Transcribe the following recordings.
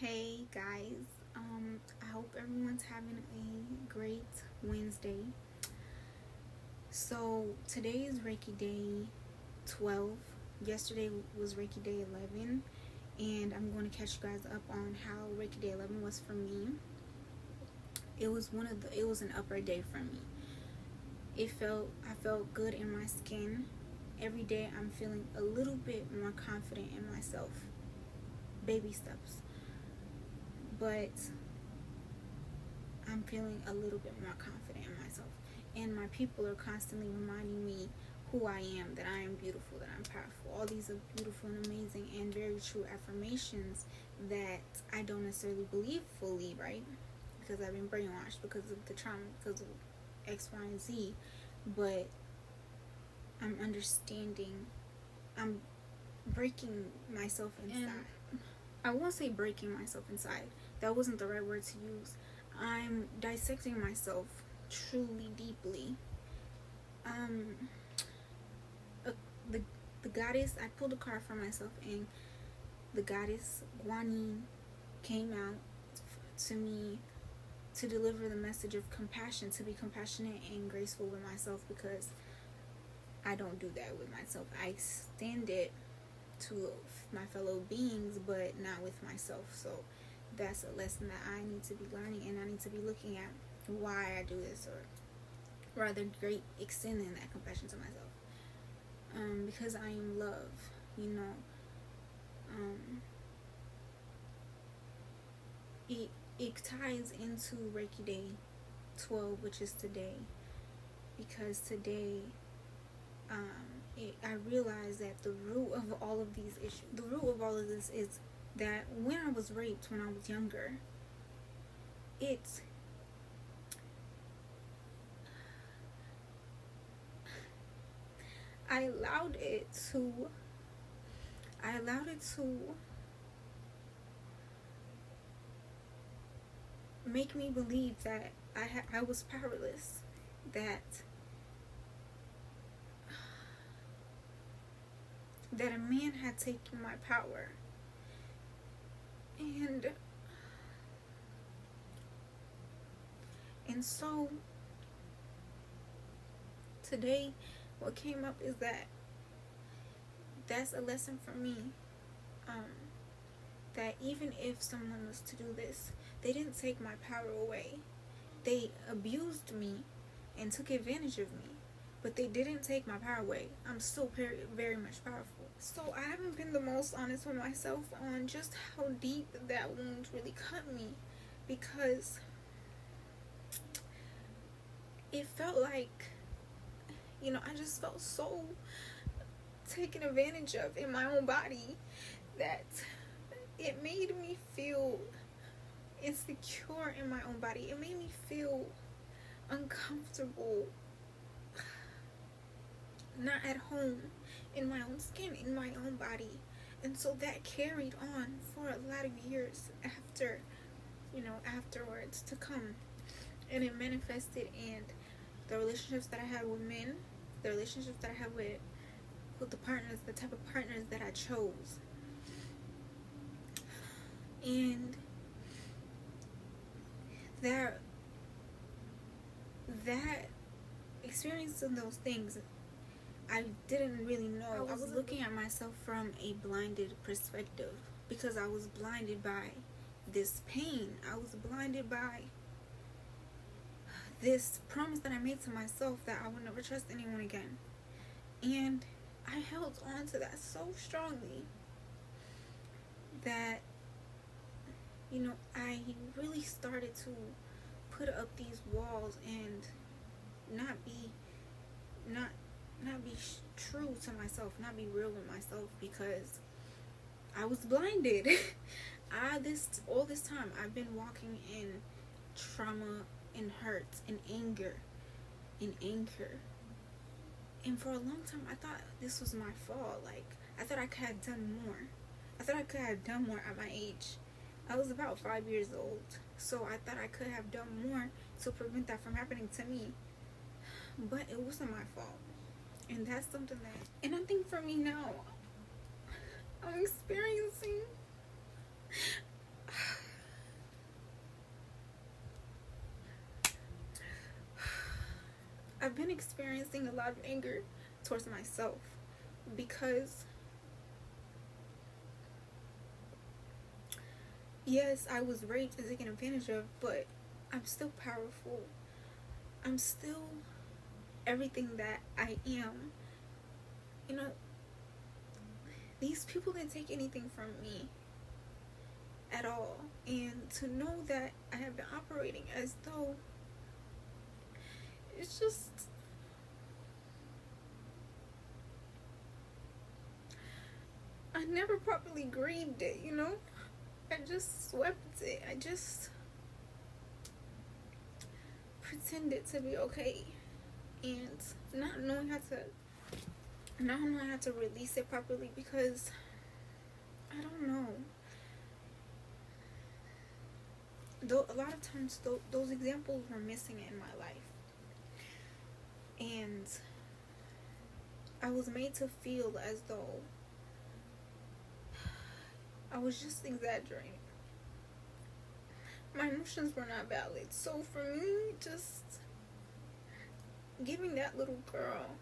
Hey guys, I hope everyone's having a great Wednesday. So today is Reiki Day 12. Yesterday was Reiki Day 11, and I'm going to catch you guys up on how Reiki Day 11 was for me. It was an upper day for me. I felt good in my skin. Every day I'm feeling a little bit more confident in myself. Baby steps. But I'm feeling a little bit more confident in myself. And my people are constantly reminding me who I am, that I am beautiful, that I'm powerful. All these are beautiful and amazing and very true affirmations that I don't necessarily believe fully, right? Because I've been brainwashed because of the trauma, because of X, Y, and Z. But I'm understanding, I'm breaking myself inside. And I won't say breaking myself inside. That wasn't the right word to use. I'm dissecting myself truly, deeply. The goddess, I pulled a card for myself, and the goddess Guanyin came out to me to deliver the message of compassion, to be compassionate and graceful with myself, because I don't do that with myself. I extend it to my fellow beings, but not with myself. So that's a lesson that I need to be learning, and I need to be looking at why I do this, or rather extending that compassion to myself, because I am love, it ties into Reiki Day 12, which is today, because today I realized that the root of all of these issues, the root of all of this is that when I was raped when I was younger, I allowed it to make me believe that I was powerless, that a man had taken my power. And so today what came up is that that's a lesson for me, that even if someone was to do this, they didn't take my power away. They abused me and took advantage of me, but they didn't take my power away. I'm still very, very much powerful. So I haven't been the most honest with myself on just how deep that wound really cut me, because it felt like, I just felt so taken advantage of in my own body that it made me feel insecure in my own body. It made me feel uncomfortable, not at home in my own skin, in my own body. And so that carried on for a lot of years afterwards to come. And it manifested in the relationships that I had with men, the relationships that I had with the partners, the type of partners that I chose. And that experiencing those things, I didn't really know. I was looking at myself from a blinded perspective, because I was blinded by this pain. I was blinded by this promise that I made to myself that I would never trust anyone again. And I held on to that so strongly that, I really started to put up these walls and not be true to myself, not be real with myself, because I was blinded. All this time I've been walking in trauma and hurt and anger. And for a long time I thought this was my fault. Like, I thought I could have done more. I thought I could have done more at my age. I was about 5 years old, so I thought I could have done more to prevent that from happening to me. But it wasn't my fault. And that's something and I think for me now, I'm experiencing I've been experiencing a lot of anger towards myself because, yes, I was raped and taken advantage of, but I'm still powerful. I'm still everything that I am. You know, these people didn't take anything from me at all. And to know that I have been operating as though it's just, I never properly grieved it, you know? I just swept it. I just pretended to be okay. And not knowing how to release it properly, because I don't know. Though a lot of times those examples were missing in my life. And I was made to feel as though I was just exaggerating. My emotions were not valid. So for me, just giving that little girl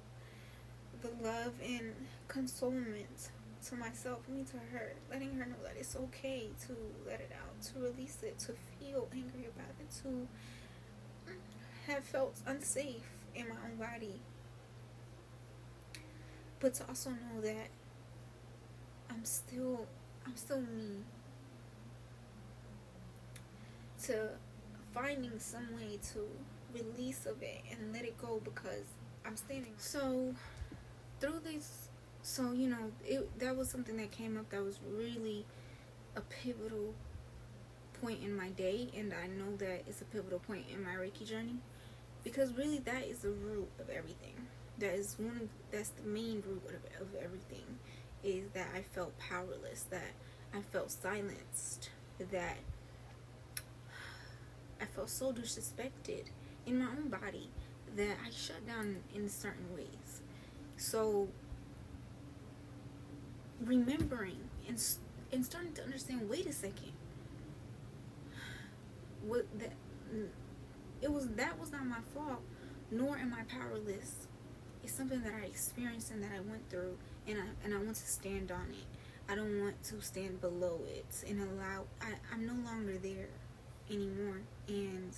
the love and consolement to myself, me to her, letting her know that it's okay to let it out, to release it, to feel angry about it, to have felt unsafe in my own body, but to also know that I'm still me, to finding some way to release of it and let it go, because I'm standing. So through this, that was something that came up that was really a pivotal point in my day, and I know that it's a pivotal point in my Reiki journey, because really that is the root of everything. That's the main root of everything, is that I felt powerless, that I felt silenced, that I felt so disrespected in my own body, that I shut down in certain ways. So remembering and starting to understand, wait a second, that was not my fault, nor am I powerless. It's something that I experienced and that I went through, and I want to stand on it. I don't want to stand below it and I'm no longer there anymore. And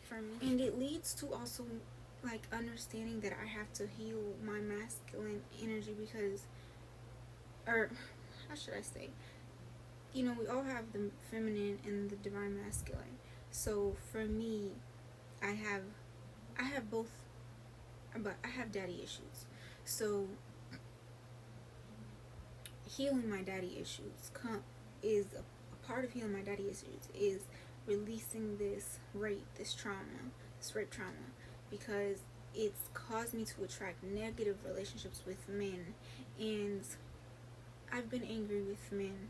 for me, and it leads to also like understanding that I have to heal my masculine energy, because, or how should I say, we all have the feminine and the divine masculine. So for me, I have both, but I have daddy issues. So healing my daddy issues is a part of healing my daddy issues is releasing this rape trauma, because it's caused me to attract negative relationships with men, and I've been angry with men,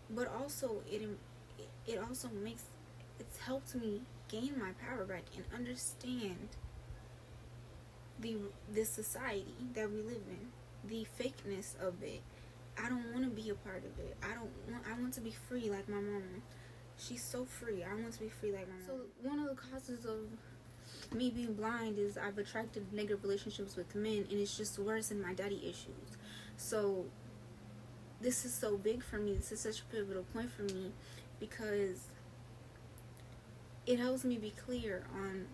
but also it's helped me gain my power back and understand this society that we live in, the fakeness of it. I don't want to be a part of it. I want to be free like my mom. She's so free. I want to be free like my mom. So one of the causes of me being blind is I've attracted negative relationships with men, and it's just worse than my daddy issues. So this is so big for me. This is such a pivotal point for me, because it helps me be clear on,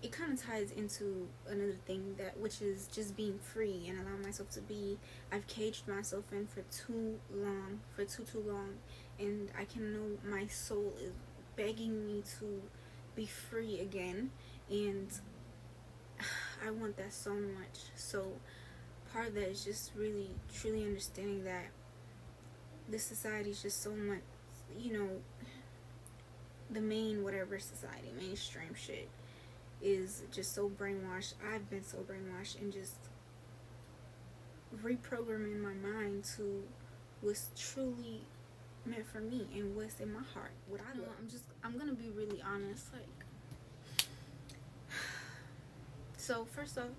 it kind of ties into another thing, which is just being free and allowing myself to be. I've caged myself in for too long, and I can know my soul is begging me to be free again, and I want that so much. So part of that is just really truly understanding that this society is just so much, the mainstream shit is just so brainwashed. I've been so brainwashed, and just reprogramming my mind to what's truly meant for me and what's in my heart, what I want. I'm gonna be really honest, so first off,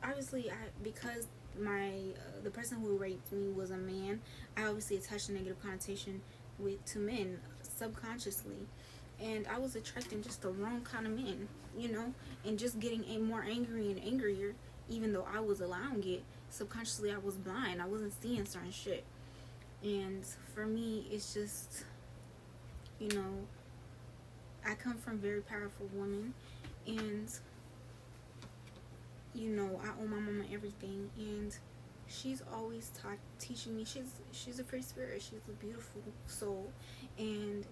obviously because the person who raped me was a man, I obviously attached a negative connotation to men subconsciously, and I was attracting just the wrong kind of men, you know, and just getting more angry and angrier, even though I was allowing it. Subconsciously, I was blind. I wasn't seeing certain shit. And for me, it's just, you know, I come from very powerful women, and, you know, I owe my mama everything, and she's always teaching me. She's a free spirit. She's a beautiful soul, and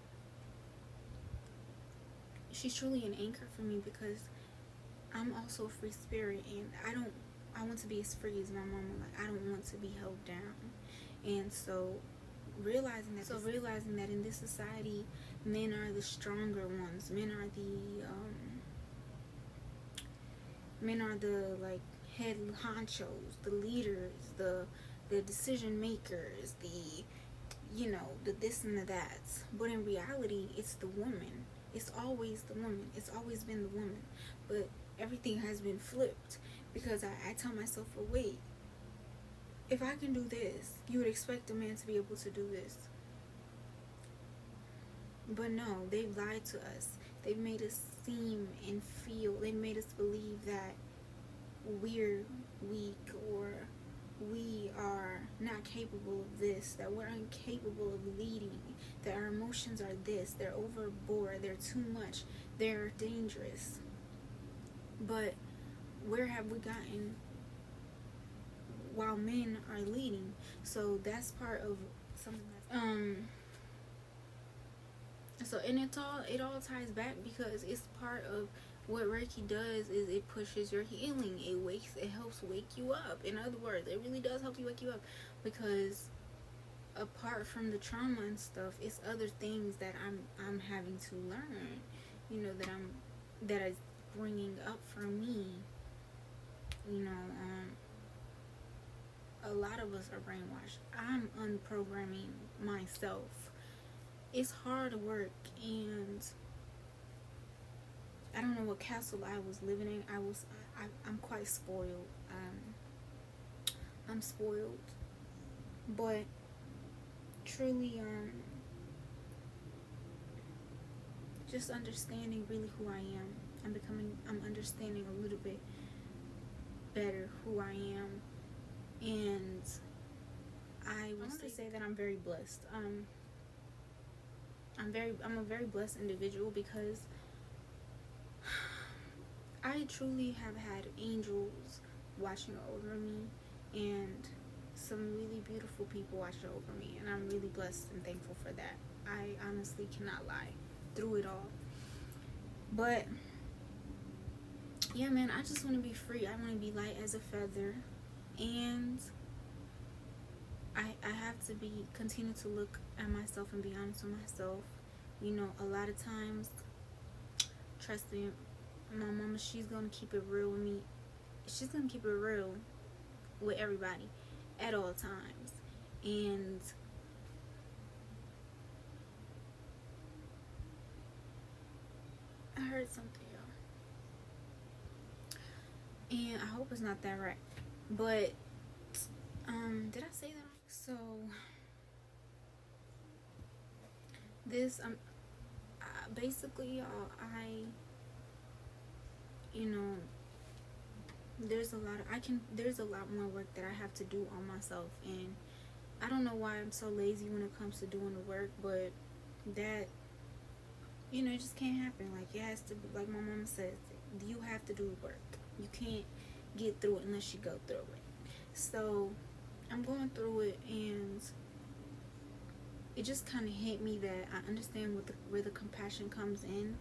she's truly an anchor for me, because I'm also a free spirit, and I want to be as free as my mama. Like, I don't want to be held down. And so realizing that in this society, men are the stronger ones. Men are the like head honchos, the leaders, the decision makers, the, you know, the this and the that. But in reality, it's the woman. It's always the woman. It's always been the woman. But everything has been flipped, because I tell myself, well, wait, if I can do this, you would expect a man to be able to do this. But no, they've lied to us. They've made us seem and feel, they've made us believe that we're weak, or we are not capable of this, that we're incapable of leading, that our emotions are this, they're overboard, they're too much, they're dangerous. But where have we gotten while men are leading? So that's part of something that's so, and it all ties back, because it's part of what Reiki does. Is it pushes your healing. It helps wake you up. In other words, it really does help you wake you up, because apart from the trauma and stuff, it's other things that I'm having to learn, you know, that is bringing up for me. You know, a lot of us are brainwashed. I'm unprogramming myself. It's hard work, and I don't know what castle I was living in. I'm quite spoiled. I'm spoiled, but truly, just understanding really who I am. I'm understanding a little bit better who I am, and I want to say that I'm very blessed. I'm a very blessed individual, because I truly have had angels watching over me, and some really beautiful people watching over me, and I'm really blessed and thankful for that. I honestly cannot lie through it all. But yeah, man, I just want to be free. I want to be light as a feather, and I have to continue to look at myself and be honest with myself. You know, a lot of times, trust me, my mama, she's gonna keep it real with me. She's gonna keep it real with everybody at all times. And I heard something, y'all, and I hope it's not that right. But did I say that? So this basically, y'all, you know, there's a lot more work that I have to do on myself, and I don't know why I'm so lazy when it comes to doing the work, but that, you know, it just can't happen. Like, it has to be, like my mama says, you have to do the work. You can't get through it unless you go through it. So I'm going through it, and it just kind of hit me that I understand where the compassion comes in,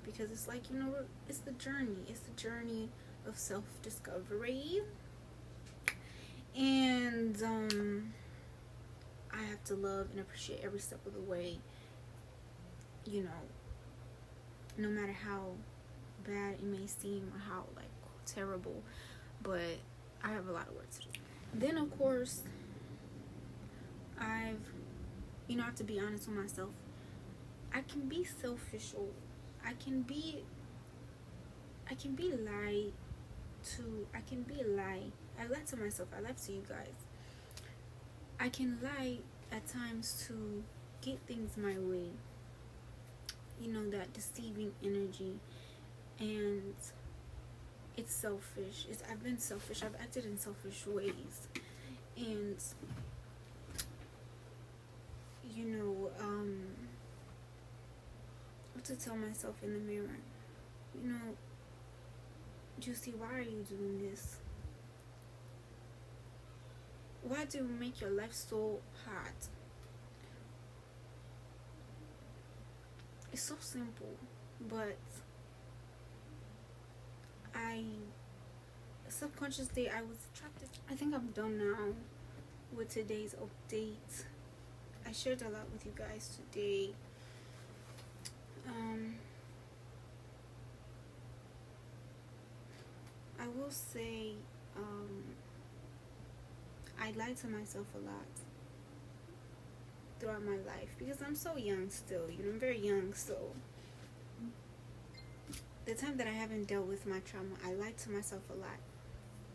because it's like, you know, it's the journey of self-discovery, and I have to love and appreciate every step of the way, you know, no matter how bad it may seem or how like terrible, but I have a lot of work to do. Then of course, I have to be honest with myself. I can be selfish, or I can be lie to myself. I lie to you guys. I can lie at times to get things my way, that deceiving energy. And it's selfish. I've been selfish. I've acted in selfish ways. And, what to tell myself in the mirror? Juicy, why are you doing this? Why do you make your life so hard? It's so simple, but subconsciously I was attracted. I think I'm done now with today's update. I shared a lot with you guys today. I will say I lied to myself a lot throughout my life because I'm so young still. I'm very young, so the time that I haven't dealt with my trauma, I lied to myself a lot,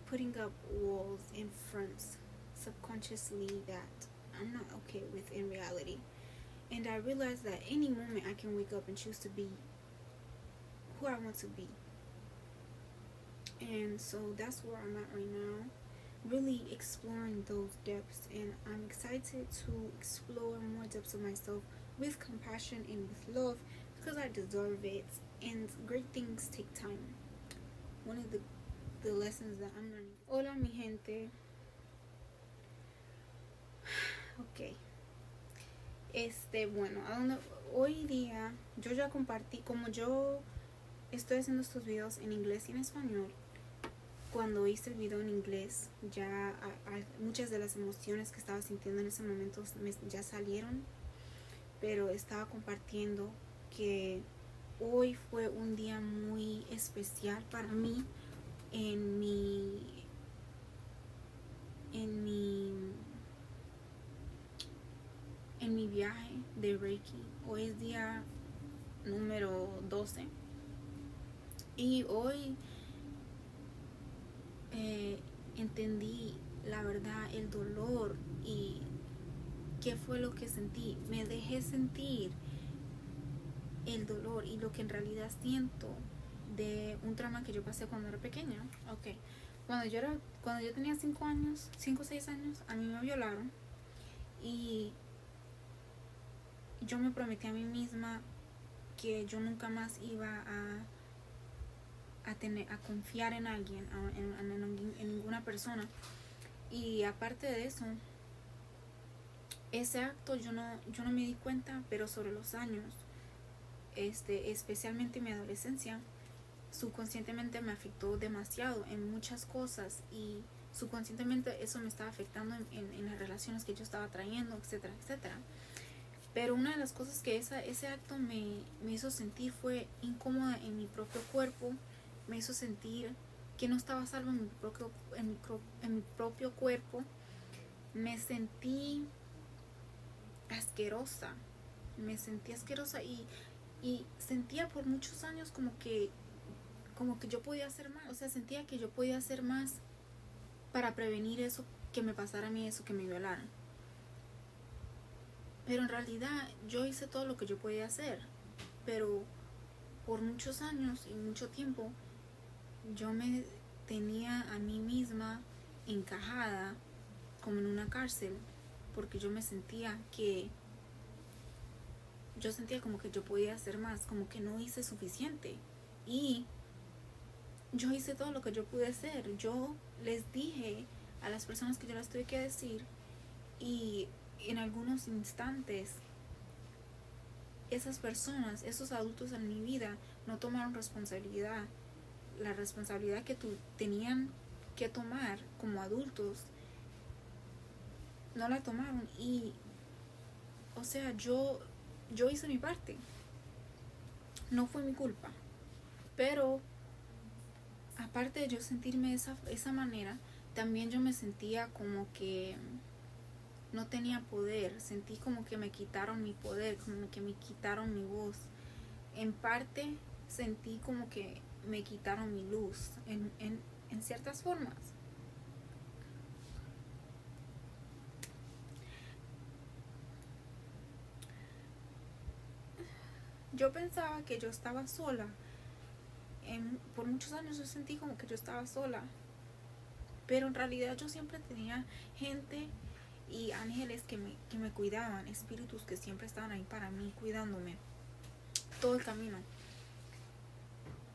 putting up walls in fronts subconsciously that I'm not okay with in reality. And I realized that any moment I can wake up and choose to be who I want to be. And so that's where I'm at right now, really exploring those depths. And I'm excited to explore more depths of myself with compassion and with love because I deserve it. And great things take time. One of the lessons that I'm learning. Hola, mi gente. Ok. Bueno, hoy día yo ya compartí, como yo estoy haciendo estos videos en inglés y en español. Cuando hice el video en inglés, ya muchas de las emociones que estaba sintiendo en ese momento ya salieron, pero estaba compartiendo que hoy fue un día muy especial para mí en mi viaje de Reiki. Hoy es día número 12 y hoy entendí la verdad, el dolor y qué fue lo que sentí. Me dejé sentir el dolor y lo que en realidad siento de un trauma que yo pasé cuando era pequeña. Ok, cuando yo tenía 5 o 6 años, a mí me violaron y yo me prometí a mí misma que yo nunca más iba a confiar en alguien, en ninguna persona. Y aparte de eso, ese acto yo no me di cuenta, pero sobre los años, especialmente en mi adolescencia, subconscientemente me afectó demasiado en muchas cosas y subconscientemente eso me estaba afectando en las relaciones que yo estaba trayendo, etcétera, etcétera. Pero una de las cosas que ese acto me hizo sentir fue incómoda en mi propio cuerpo. Me hizo sentir que no estaba salvo en mi propio cuerpo. Me sentí asquerosa. Y sentía por muchos años como que yo podía hacer más. O sea, sentía que yo podía hacer más para prevenir eso que me pasara a mí, eso que me violaran. Pero en realidad yo hice todo lo que yo podía hacer. Pero por muchos años y mucho tiempo yo me tenía a mí misma encajada como en una cárcel porque yo sentía como que yo podía hacer más, como que no hice suficiente. Y yo hice todo lo que yo pude hacer. Yo les dije a las personas que yo les tuve que decir, y en algunos instantes esas personas, esos adultos en mi vida no tomaron responsabilidad. La responsabilidad que tenían que tomar como adultos no la tomaron. Y o sea, yo hice mi parte, no fue mi culpa. Pero aparte de yo sentirme de esa manera, también yo me sentía como que no tenía poder. Sentí como que me quitaron mi poder, como que me quitaron mi voz. En parte sentí como que me quitaron mi luz en ciertas formas. yo pensaba que yo estaba sola. Por muchos años yo sentí como que yo estaba sola, pero en realidad yo siempre tenía gente y ángeles que me cuidaban, espíritus que siempre estaban ahí para mí, cuidándome todo el camino.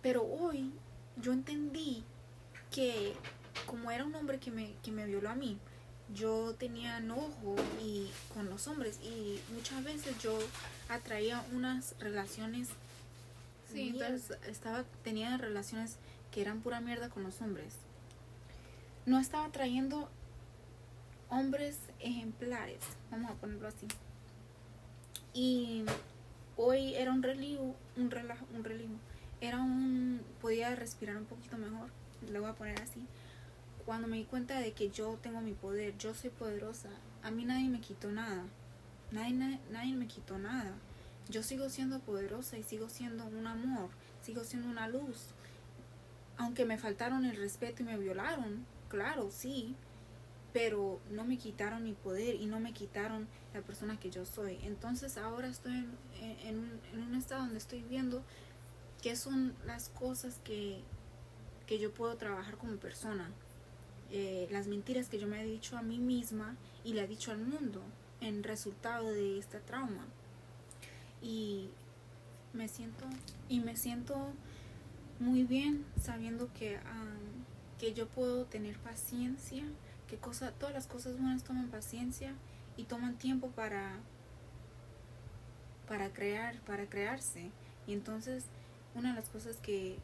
Pero hoy yo entendí que como era un hombre que me violó a mí, yo tenía enojo y con los hombres, y muchas veces yo atraía unas relaciones. Sí, entonces tenía relaciones que eran pura mierda con los hombres. No estaba trayendo hombres ejemplares, vamos a ponerlo así. Y hoy era un relivo. Podía respirar un poquito mejor, lo voy a poner así. Cuando me di cuenta de que yo tengo mi poder, yo soy poderosa, a mí nadie me quitó nada. Nadie me quitó nada. Yo sigo siendo poderosa y sigo siendo un amor, sigo siendo una luz. Aunque me faltaron el respeto y me violaron, claro, sí, pero no me quitaron mi poder y no me quitaron la persona que yo soy. Entonces ahora estoy en un estado donde estoy viendo qué son las cosas que yo puedo trabajar como persona. Las mentiras que yo me he dicho a mí misma y le he dicho al mundo en resultado de este trauma. Y me siento muy bien sabiendo que yo puedo tener paciencia, que todas las cosas buenas toman paciencia y toman tiempo para crearse. Y entonces una de las cosas que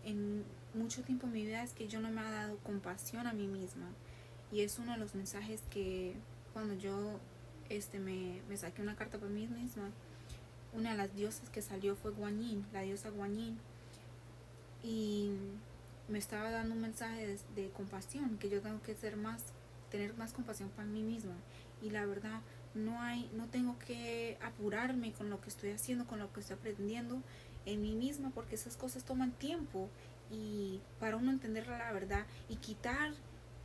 en mucho tiempo en mi vida es que yo no me he dado compasión a mí misma, y es uno de los mensajes que cuando yo me saqué una carta para mí misma, una de las diosas que salió fue Guanyin, la diosa Guanyin, y me estaba dando un mensaje de compasión, que yo tengo que tener más compasión para mí misma. Y la verdad, no tengo que apurarme con lo que estoy haciendo, con lo que estoy aprendiendo en mí misma, porque esas cosas toman tiempo, y para uno entender la verdad y quitar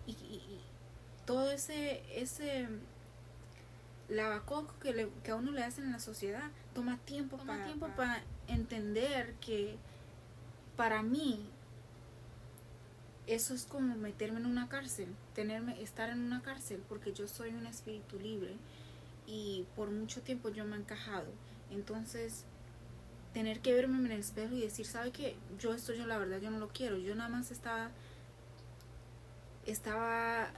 y todo ese lavacoco que a uno le hacen en la sociedad, toma tiempo para entender que para mí eso es como meterme en una cárcel, estar en una cárcel, porque yo soy un espíritu libre y por mucho tiempo yo me he encajado. Entonces tener que verme en el espejo y decir, ¿sabe qué? Yo la verdad yo no lo quiero. Yo nada más estaba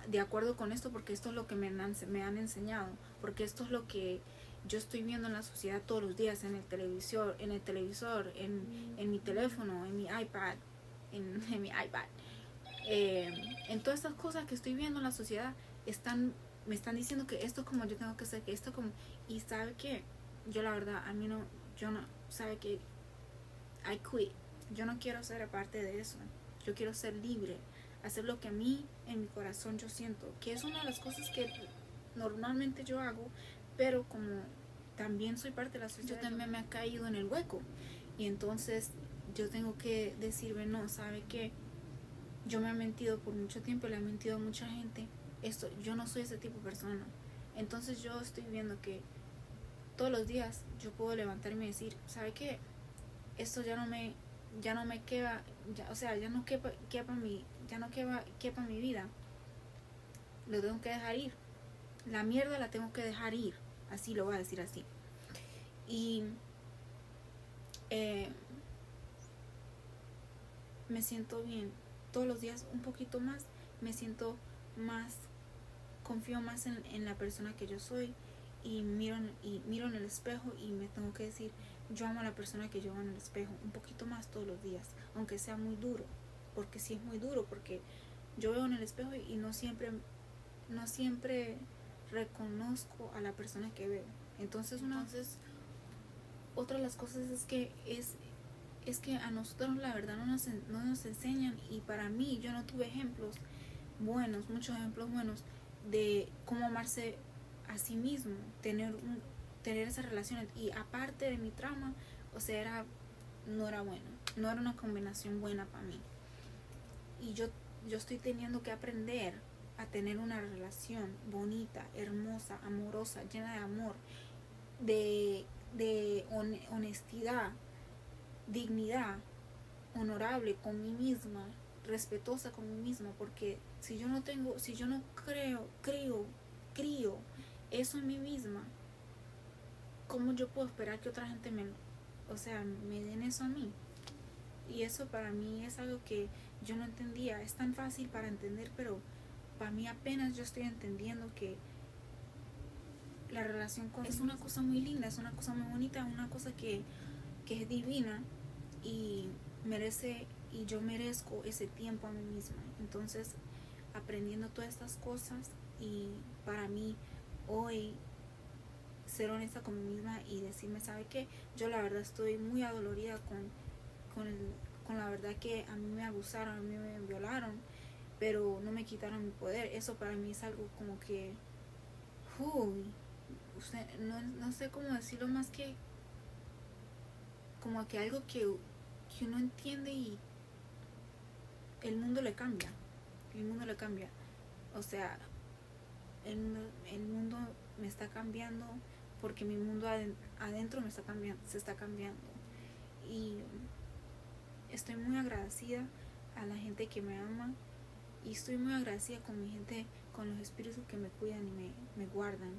de acuerdo con esto porque esto es lo que me han enseñado, porque esto es lo que yo estoy viendo en la sociedad todos los días, en el televisor, en mi teléfono, en mi iPad, en mi iPad. En todas estas cosas que estoy viendo en la sociedad me están diciendo que esto es como yo tengo que ser, que esto como, y sabe que yo la verdad sabe que I quit. Yo no quiero ser parte de eso. Yo quiero ser libre, hacer lo que a mí en mi corazón yo siento, que es una de las cosas que normalmente yo hago, pero como también soy parte de la sociedad, yo también me ha caído en el hueco, y entonces yo tengo que decirme, no, ¿sabe qué? Yo me he mentido por mucho tiempo, le he mentido a mucha gente. Yo no soy ese tipo de persona. Entonces yo estoy viendo que todos los días yo puedo levantarme y decir, ¿sabe qué? Esto ya no me queda, ya no quepa mi vida. Lo tengo que dejar ir. La mierda la tengo que dejar ir. Así lo voy a decir así. Y me siento bien. Todos los días un poquito más. Me siento más, confío más en la persona que yo soy. Y miro en el espejo y me tengo que decir, yo amo a la persona que yo amo en el espejo un poquito más todos los días, aunque sea muy duro, porque sí es muy duro, porque yo veo en el espejo y no siempre reconozco a la persona que veo. Entonces otra de las cosas es que a nosotros la verdad no nos enseñan, y para mí yo no tuve muchos ejemplos buenos de cómo amarse a sí mismo, tener esas relaciones. Y aparte de mi trauma, no era bueno, no era una combinación buena para mí. Y yo estoy teniendo que aprender a tener una relación bonita, hermosa, amorosa, llena de amor, de de honestidad, dignidad, honorable con mí misma, respetuosa con mí misma, porque si yo no crío eso en mí misma, ¿cómo yo puedo esperar que otra gente me den eso a mí? Y eso para mí es algo que yo no entendía. Es tan fácil para entender, pero para mí apenas yo estoy entendiendo que la relación con es una cosa muy linda, es una cosa muy bonita, una cosa que es divina y yo merezco ese tiempo a mí misma. Entonces, aprendiendo todas estas cosas, y para mí hoy ser honesta con mí misma y decirme, ¿sabe qué? Yo la verdad estoy muy adolorida con la verdad que a mí me abusaron, a mí me violaron, pero no me quitaron mi poder. Eso para mí es algo como que, no sé cómo decirlo más que como que algo que uno entiende y el mundo le cambia. O sea, el mundo me está cambiando porque mi mundo adentro se está cambiando. Y estoy muy agradecida a la gente que me ama y estoy muy agradecida con mi gente, con los espíritus que me cuidan y me guardan.